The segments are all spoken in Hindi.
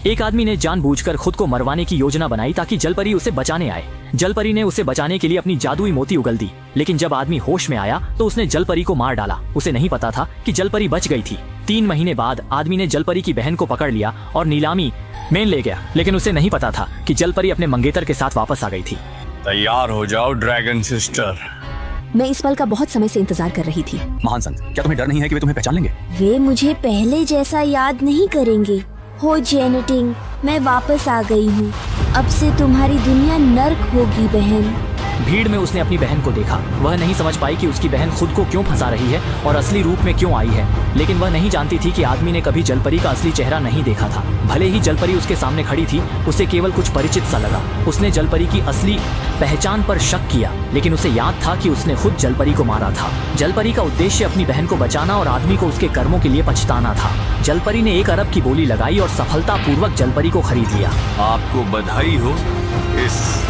एक आदमी ने जानबूझकर खुद को मरवाने की योजना बनाई ताकि जलपरी उसे बचाने आए। जलपरी ने उसे बचाने के लिए अपनी जादुई मोती उगल दी, लेकिन जब आदमी होश में आया तो उसने जलपरी को मार डाला। उसे नहीं पता था कि जलपरी बच गई थी। 3 महीने बाद आदमी ने जलपरी की बहन को पकड़ लिया और नीलामी में ले गया, लेकिन उसे नहीं पता था कि जलपरी अपने मंगेतर के साथ वापस आ गई थी। तैयार हो जाओ ड्रैगन सिस्टर। मैं इस पल का बहुत समय से इंतजार कर रही थी। महान संत, क्या तुम्हें डर नहीं है कि वे तुम्हें पहचान लेंगे? वे मुझे पहले जैसा याद नहीं करेंगे। हो जेनेटिंग, मैं वापस आ गई हूँ। अब से तुम्हारी दुनिया नर्क होगी बहन। भीड़ में उसने अपनी बहन को देखा। वह नहीं समझ पाई कि उसकी बहन खुद को क्यों फंसा रही है और असली रूप में क्यों आई है, लेकिन वह नहीं जानती थी कि आदमी ने कभी जलपरी का असली चेहरा नहीं देखा था। भले ही जलपरी उसके सामने खड़ी थी, उसे केवल कुछ परिचित सा लगा। उसने जलपरी की असली पहचान पर शक किया, लेकिन उसे याद था कि उसने खुद जलपरी को मारा था। जलपरी का उद्देश्य अपनी बहन को बचाना और आदमी को उसके कर्मों के लिए पछताना था। जलपरी ने 1 अरब की बोली लगाई और सफलतापूर्वक जलपरी को खरीद लिया। आपको बधाई हो। इस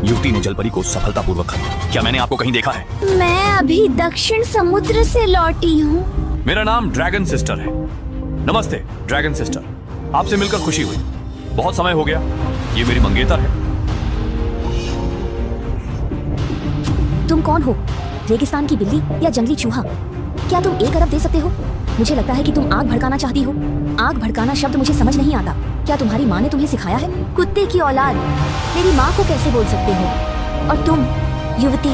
युवती ने जलपरी को सफलतापूर्वक खरीदा। क्या मैंने आपको कहीं देखा है? मैं अभी दक्षिण समुद्र से लौटी हूँ। मेरा नाम ड्रैगन सिस्टर है। नमस्ते ड्रैगन सिस्टर, आपसे मिलकर खुशी हुई। बहुत समय हो गया। ये मेरी मंगेतर है। तुम कौन हो? रेगिस्तान की बिल्ली या जंगली चूहा? क्या तुम 1 अरब दे सकते हो? मुझे लगता है कि तुम आग भड़काना चाहती हो। आग भड़काना शब्द मुझे समझ नहीं आता। क्या तुम्हारी माँ ने तुम्हें सिखाया है? कुत्ते की औलाद, मेरी माँ को कैसे बोल सकते हो? और तुम युवती,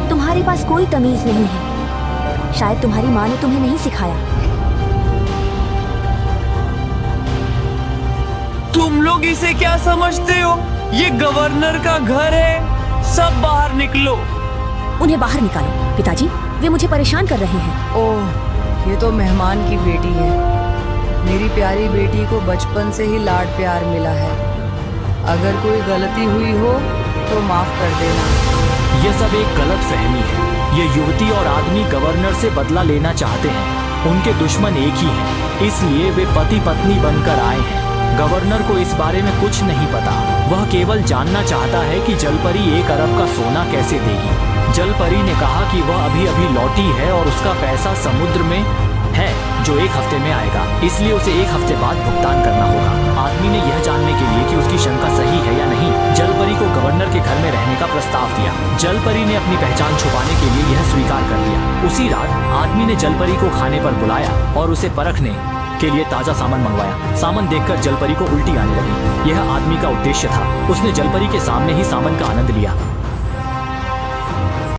तुम्हारे पास कोई तमीज नहीं है। शायद तुम्हारी माँ ने तुम्हें नहीं सिखाया। तुम लोग इसे क्या समझते हो? ये गवर्नर का घर है। सब बाहर निकलो। उन्हें बाहर निकालो। पिताजी, वे मुझे परेशान कर रहे हैं। ओह, ये तो मेहमान की बेटी है। मेरी प्यारी बेटी को बचपन से ही लाड प्यार मिला है। अगर कोई गलती हुई हो तो माफ कर देना। यह सब एक गलत फहमी है। ये युवती और आदमी गवर्नर से बदला लेना चाहते हैं। उनके दुश्मन एक ही हैं, इसलिए वे पति पत्नी बनकर आए हैं। गवर्नर को इस बारे में कुछ नहीं पता। वह केवल जानना चाहता है कि जलपरी 1 अरब का सोना कैसे देगी। जलपरी ने कहा कि वह अभी अभी लौटी है और उसका पैसा समुद्र में है जो 1 हफ्ते में आएगा, इसलिए उसे 1 हफ्ते बाद भुगतान करना होगा। आदमी ने यह जानने के लिए कि उसकी शंका सही है या नहीं, जलपरी को गवर्नर के घर में रहने का प्रस्ताव दिया। जलपरी ने अपनी पहचान छुपाने के लिए यह स्वीकार कर लिया। उसी रात आदमी ने जलपरी को खाने पर बुलाया और उसे परखने के लिए ताजा सामान मंगवाया। सामान देखकर जलपरी को उल्टी आने लगी। यह आदमी का उद्देश्य था। उसने जलपरी के सामने ही सामान का आनंद लिया।